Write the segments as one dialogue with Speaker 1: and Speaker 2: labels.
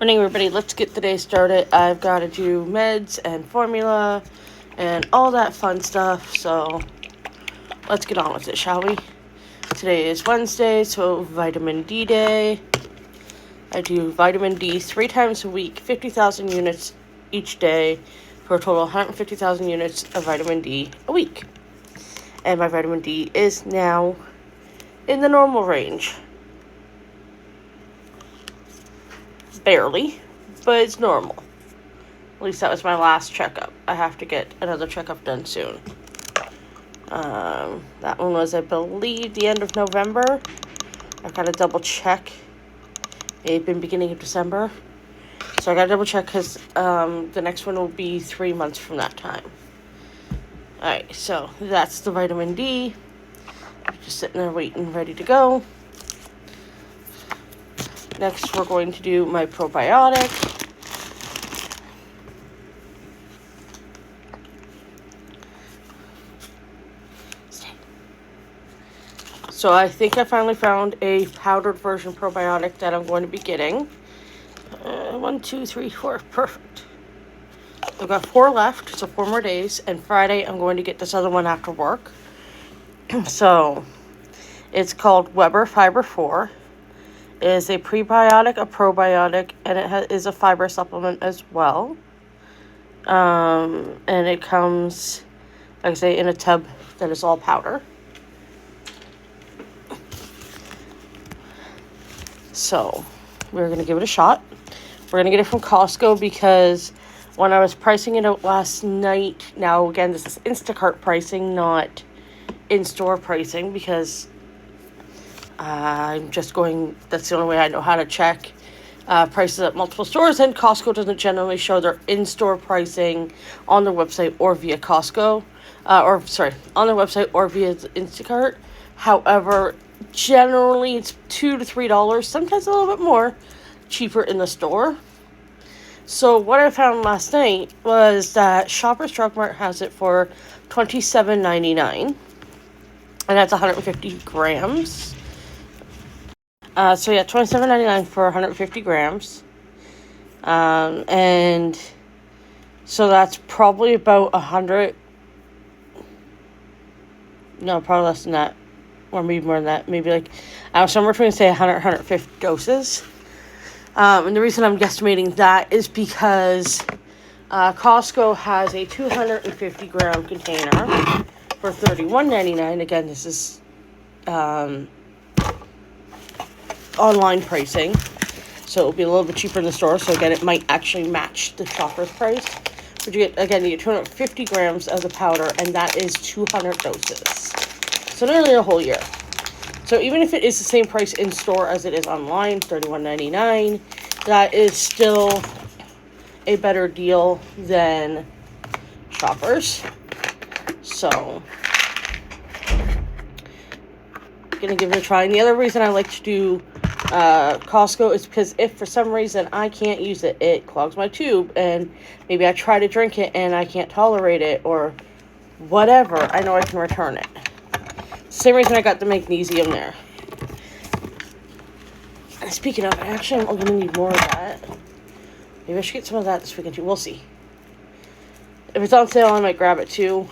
Speaker 1: Morning, everybody. Let's get the day started. I've got to do meds and formula and all that fun stuff. So let's get on with it, shall we? Today is Wednesday, so vitamin D day. I do vitamin D 3 times a week, 50,000 units each day, for a total of 150,000 units of vitamin D a week. And my vitamin D is now in the normal range. Barely, but it's normal. At least that was my last checkup. I have to get another checkup done soon. That one was, I believe, the end of November. I've got to double check. It had been beginning of December. So I got to double check because the next one will be 3 months from that time. Alright, so that's the vitamin D. Just sitting there waiting, ready to go. Next, we're going to do my probiotic. So I think I finally found a powdered version probiotic that I'm going to be getting. 1, 2, 3, 4. Perfect. I've got 4 left, so 4 more days. And Friday, I'm going to get this other one after work. So it's called Weber Fiber 4. It is a prebiotic, a probiotic, and it is a fiber supplement as well. And it comes, like I say, in a tub that is all powder. So we're going to give it a shot. We're going to get it from Costco because when I was pricing it out last night, now again, this is Instacart pricing, not in-store pricing, because I'm just going, that's the only way I know how to check prices at multiple stores, and Costco doesn't generally show their in-store pricing on their website or via Costco, on their website or via Instacart. However, generally it's $2 to $3, sometimes a little bit more, cheaper in the store. So what I found last night was that Shoppers Drug Mart has it for $27.99, and that's 150 grams. So yeah, $27.99 for 150 grams. And so that's probably about 100. No, probably less than that. Or maybe more than that. Maybe like, somewhere between, say, 100, 150 doses. And the reason I'm guesstimating that is because Costco has a 250 gram container for $31.99. Again, this is online pricing, so it'll be a little bit cheaper in the store. So again, it might actually match the Shoppers price, but you get 250 grams of the powder, and that is 200 doses, so nearly a whole year. So even if it is the same price in store as it is online, $31.99, that is still a better deal than Shoppers. So gonna give it a try. And the other reason I like to do Costco is because if for some reason I can't use it, it clogs my tube, and maybe I try to drink it and I can't tolerate it or whatever, I know I can return it. Same reason I got the magnesium there. And speaking of, I'm going to need more of that. Maybe I should get some of that this weekend too. We'll see. If it's on sale, I might grab it too.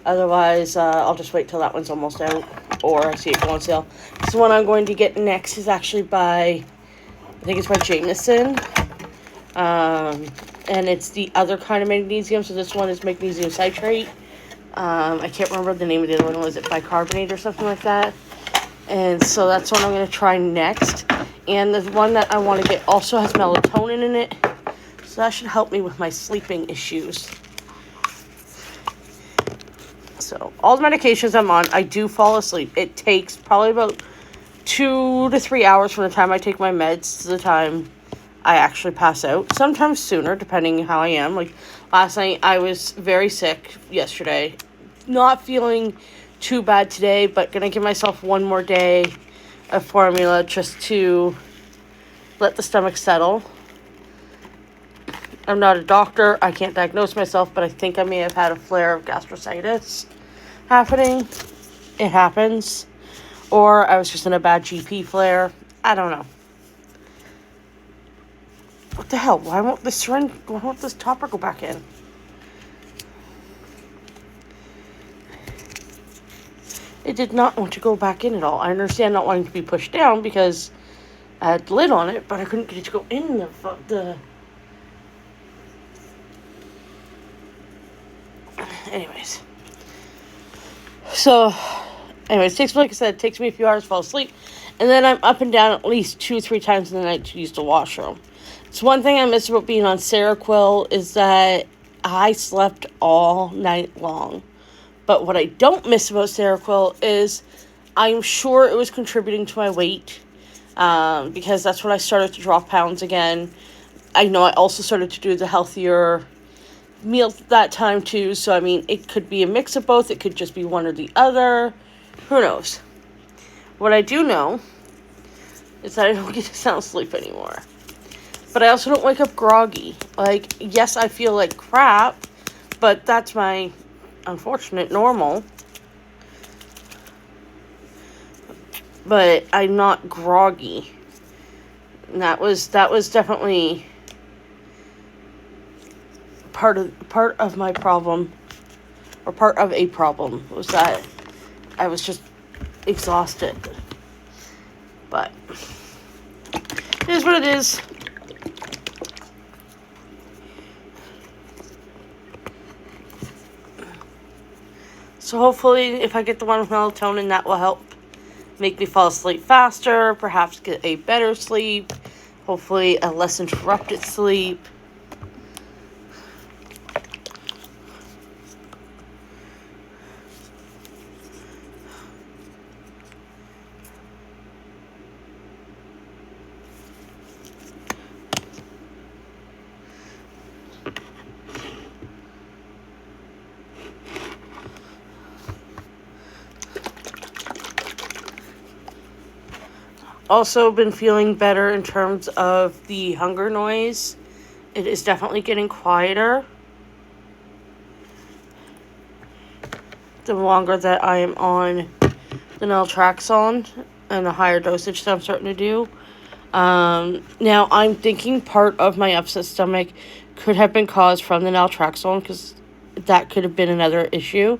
Speaker 1: Otherwise, I'll just wait till that one's almost out, or I see it go on sale. This one I'm going to get next is actually by, I think it's by Jameson. And it's the other kind of magnesium. So this one is magnesium citrate. I can't remember the name of the other one. Was it bicarbonate or something like that? And so that's what I'm going to try next. And the one that I want to get also has melatonin in it. So that should help me with my sleeping issues. So all the medications I'm on, I do fall asleep. It takes probably about 2 to 3 hours from the time I take my meds to the time I actually pass out. Sometimes sooner, depending on how I am. Like last night, I was very sick yesterday. Not feeling too bad today, but gonna give myself one more day of formula just to let the stomach settle. I'm not a doctor. I can't diagnose myself, but I think I may have had a flare of gastricitis happening. It happens. Or I was just in a bad GP flare. I don't know. What the hell? Why won't this topper go back in? It did not want to go back in at all. I understand not wanting to be pushed down because I had the lid on it, but I couldn't get it to go in the... Anyways. So, like I said, it takes me a few hours to fall asleep. And then I'm up and down at least 2-3 times in the night to use the washroom. So one thing I miss about being on Seroquel is that I slept all night long. But what I don't miss about Seroquel is I'm sure it was contributing to my weight. Because that's when I started to drop pounds again. I know I also started to do the healthier meals at that time too. So, I mean, it could be a mix of both. It could just be one or the other. Who knows? What I do know is that I don't get to sound asleep anymore. But I also don't wake up groggy. Like, yes, I feel like crap, but that's my unfortunate normal. But I'm not groggy. And that was definitely part of my problem, or part of a problem, was that I was just exhausted. But it is what it is. So hopefully if I get the one with melatonin, that will help make me fall asleep faster, perhaps get a better sleep, hopefully a less interrupted sleep. Also been feeling better in terms of the hunger noise. It is definitely getting quieter the longer that I am on the Naltrexone and the higher dosage that I'm starting to do. Now I'm thinking part of my upset stomach could have been caused from the Naltrexone, because that could have been another issue.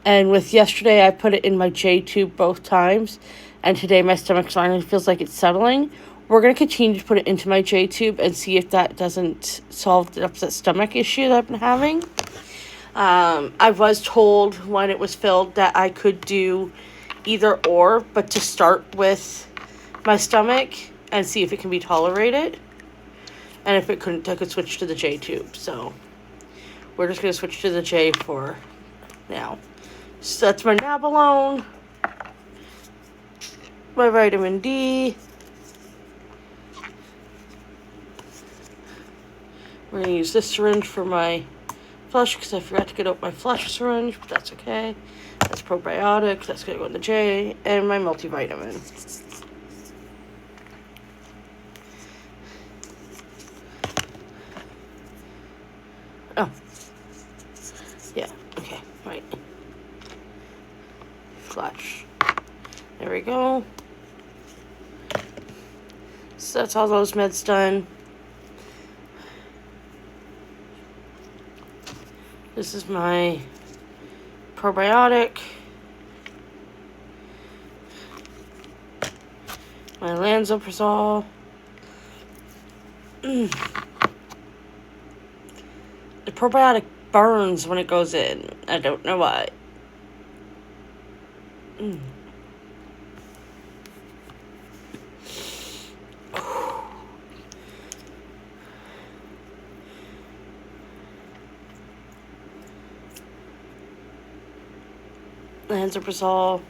Speaker 1: And with yesterday, I put it in my J tube both times, and today my stomach finally feels like it's settling. We're going to continue to put it into my J tube and see if that doesn't solve the upset stomach issue that I've been having. I was told when it was filled that I could do either or, but to start with my stomach and see if it can be tolerated. And if it couldn't, I could switch to the J tube. So we're just going to switch to the J for now. So that's my Nabilone, my vitamin D. We're going to use this syringe for my flush because I forgot to get out my flush syringe, but that's okay. That's probiotic. That's going to go in the J. And my multivitamin. Oh. Yeah, okay, right. Flush. There we go. So that's all those meds done. This is my probiotic. My Lansoprazole. The probiotic burns when it goes in. I don't know why. Lansoprazole.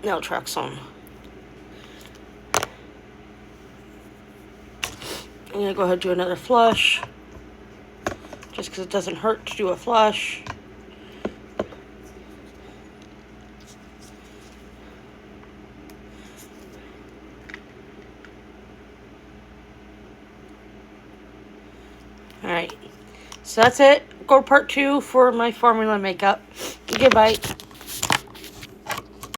Speaker 1: Naltrexone. I'm going to go ahead and do another flush. Just because it doesn't hurt to do a flush. Alright. So that's it. Go to part 2 for my formula makeup. Goodbye.